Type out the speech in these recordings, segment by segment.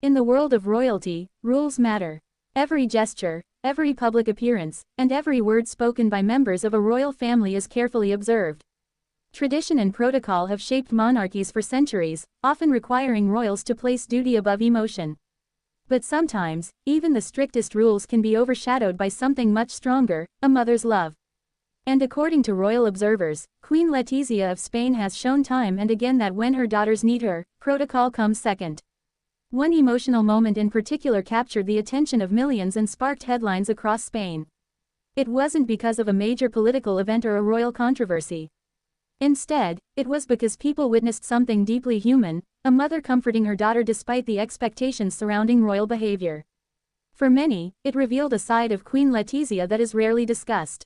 In the world of royalty, rules matter. Every gesture, every public appearance, and every word spoken by members of a royal family is carefully observed. Tradition and protocol have shaped monarchies for centuries, often requiring royals to place duty above emotion. But sometimes, even the strictest rules can be overshadowed by something much stronger, a mother's love. And according to royal observers, Queen Letizia of Spain has shown time and again that when her daughters need her, protocol comes second. One emotional moment in particular captured the attention of millions and sparked headlines across Spain. It wasn't because of a major political event or a royal controversy. Instead, it was because people witnessed something deeply human, a mother comforting her daughter despite the expectations surrounding royal behavior. For many, it revealed a side of Queen Letizia that is rarely discussed.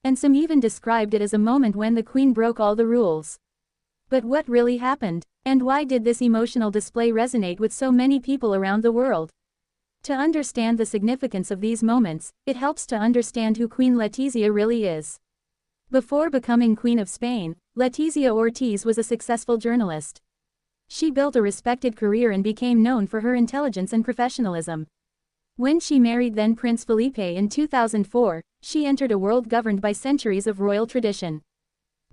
And some even described it as a moment when the queen broke all the rules. But what really happened? And why did this emotional display resonate with so many people around the world? To understand the significance of these moments, it helps to understand who Queen Letizia really is. Before becoming Queen of Spain, Letizia Ortiz was a successful journalist. She built a respected career and became known for her intelligence and professionalism. When she married then Prince Felipe in 2004, she entered a world governed by centuries of royal tradition.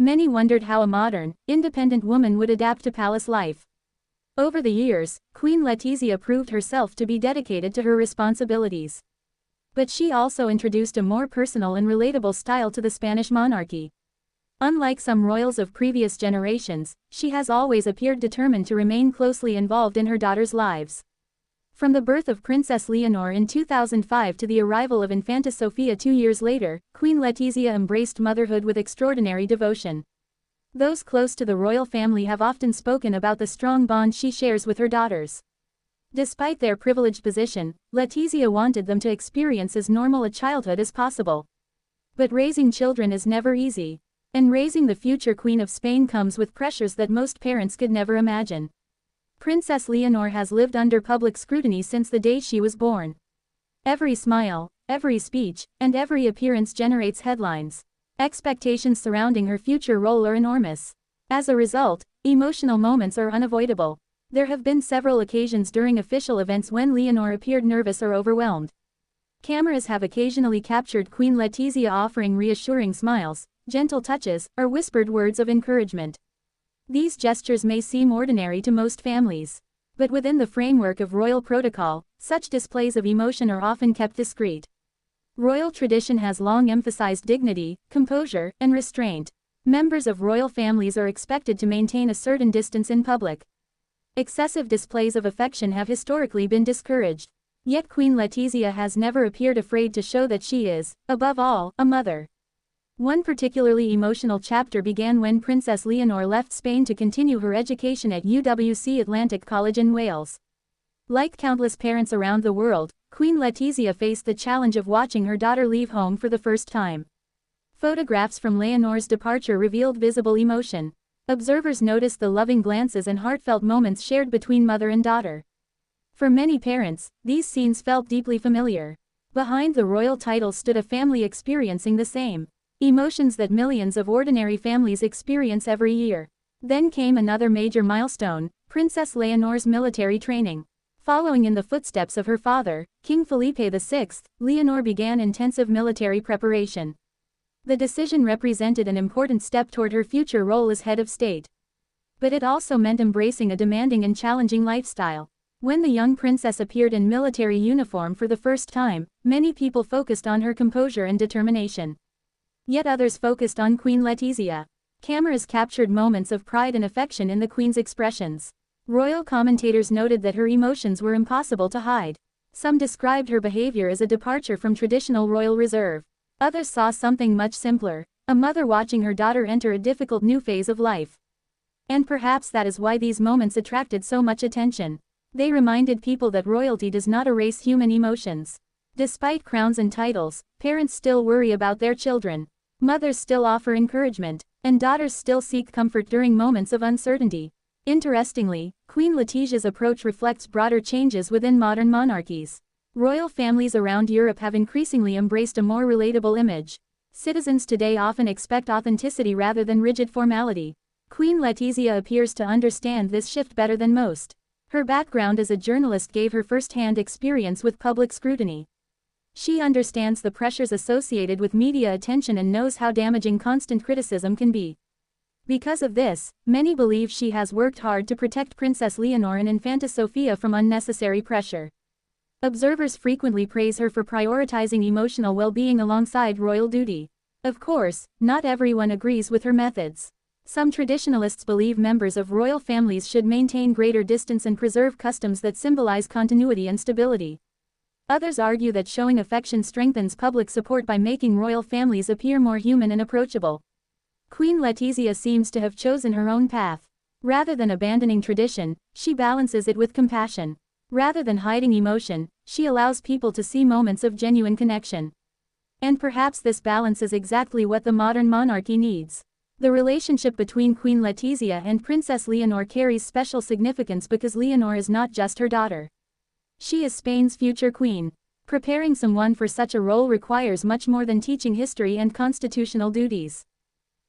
Many wondered how a modern, independent woman would adapt to palace life. Over the years, Queen Letizia proved herself to be dedicated to her responsibilities. But she also introduced a more personal and relatable style to the Spanish monarchy. Unlike some royals of previous generations, she has always appeared determined to remain closely involved in her daughters' lives. From the birth of Princess Leonor in 2005 to the arrival of Infanta Sofia 2 years later, Queen Letizia embraced motherhood with extraordinary devotion. Those close to the royal family have often spoken about the strong bond she shares with her daughters. Despite their privileged position, Letizia wanted them to experience as normal a childhood as possible. But raising children is never easy. And raising the future Queen of Spain comes with pressures that most parents could never imagine. Princess Leonor has lived under public scrutiny since the day she was born. Every smile, every speech, and every appearance generates headlines. Expectations surrounding her future role are enormous. As a result, emotional moments are unavoidable. There have been several occasions during official events when Leonor appeared nervous or overwhelmed. Cameras have occasionally captured Queen Letizia offering reassuring smiles, gentle touches, or whispered words of encouragement. These gestures may seem ordinary to most families. But within the framework of royal protocol, such displays of emotion are often kept discreet. Royal tradition has long emphasized dignity, composure, and restraint. Members of royal families are expected to maintain a certain distance in public. Excessive displays of affection have historically been discouraged. Yet Queen Letizia has never appeared afraid to show that she is, above all, a mother. One particularly emotional chapter began when Princess Leonor left Spain to continue her education at UWC Atlantic College in Wales. Like countless parents around the world, Queen Letizia faced the challenge of watching her daughter leave home for the first time. Photographs from Leonor's departure revealed visible emotion. Observers noticed the loving glances and heartfelt moments shared between mother and daughter. For many parents, these scenes felt deeply familiar. Behind the royal title stood a family experiencing the same emotions that millions of ordinary families experience every year. Then came another major milestone, Princess Leonor's military training. Following in the footsteps of her father, King Felipe VI, Leonor began intensive military preparation. The decision represented an important step toward her future role as head of state. But it also meant embracing a demanding and challenging lifestyle. When the young princess appeared in military uniform for the first time, many people focused on her composure and determination. Yet others focused on Queen Letizia. Cameras captured moments of pride and affection in the queen's expressions. Royal commentators noted that her emotions were impossible to hide. Some described her behavior as a departure from traditional royal reserve. Others saw something much simpler, a mother watching her daughter enter a difficult new phase of life. And perhaps that is why these moments attracted so much attention. They reminded people that royalty does not erase human emotions. Despite crowns and titles, parents still worry about their children. Mothers still offer encouragement, and daughters still seek comfort during moments of uncertainty. Interestingly, Queen Letizia's approach reflects broader changes within modern monarchies. Royal families around Europe have increasingly embraced a more relatable image. Citizens today often expect authenticity rather than rigid formality. Queen Letizia appears to understand this shift better than most. Her background as a journalist gave her first-hand experience with public scrutiny. She understands the pressures associated with media attention and knows how damaging constant criticism can be. Because of this, many believe she has worked hard to protect Princess Leonor and Infanta Sofia from unnecessary pressure. Observers frequently praise her for prioritizing emotional well-being alongside royal duty. Of course, not everyone agrees with her methods. Some traditionalists believe members of royal families should maintain greater distance and preserve customs that symbolize continuity and stability. Others argue that showing affection strengthens public support by making royal families appear more human and approachable. Queen Letizia seems to have chosen her own path. Rather than abandoning tradition, she balances it with compassion. Rather than hiding emotion, she allows people to see moments of genuine connection. And perhaps this balance is exactly what the modern monarchy needs. The relationship between Queen Letizia and Princess Leonor carries special significance because Leonor is not just her daughter. She is Spain's future queen. Preparing someone for such a role requires much more than teaching history and constitutional duties.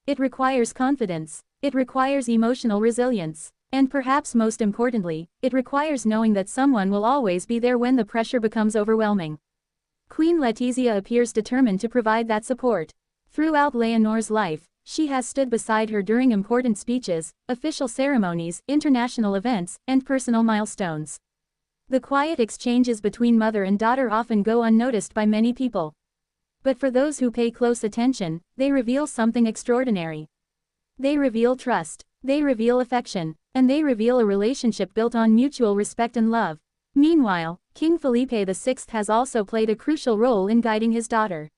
It requires confidence. It requires emotional resilience. And perhaps most importantly, it requires knowing that someone will always be there when the pressure becomes overwhelming. Queen Letizia appears determined to provide that support. Throughout Leonor's life, she has stood beside her during important speeches, official ceremonies, international events, and personal milestones. The quiet exchanges between mother and daughter often go unnoticed by many people. But for those who pay close attention, they reveal something extraordinary. They reveal trust, they reveal affection, and they reveal a relationship built on mutual respect and love. Meanwhile, King Felipe VI has also played a crucial role in guiding his daughter.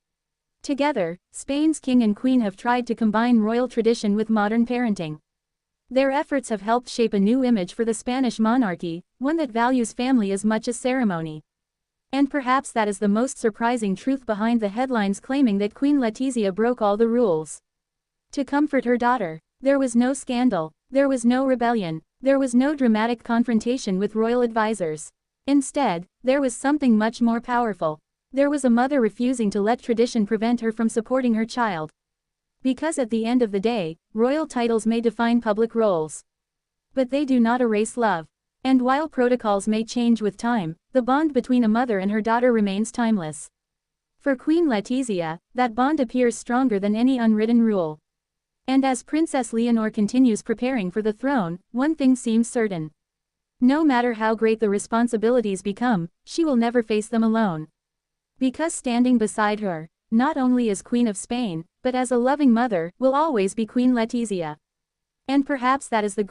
Together, Spain's king and queen have tried to combine royal tradition with modern parenting. Their efforts have helped shape a new image for the Spanish monarchy, one that values family as much as ceremony. And perhaps that is the most surprising truth behind the headlines claiming that Queen Letizia broke all the rules. To comfort her daughter, there was no scandal, there was no rebellion, there was no dramatic confrontation with royal advisors. Instead, there was something much more powerful. There was a mother refusing to let tradition prevent her from supporting her child. Because at the end of the day, royal titles may define public roles. But they do not erase love. And while protocols may change with time, the bond between a mother and her daughter remains timeless. For Queen Letizia, that bond appears stronger than any unwritten rule. And as Princess Leonor continues preparing for the throne, one thing seems certain. No matter how great the responsibilities become, she will never face them alone. Because standing beside her, not only as Queen of Spain, but as a loving mother, will always be Queen Letizia. And perhaps that is the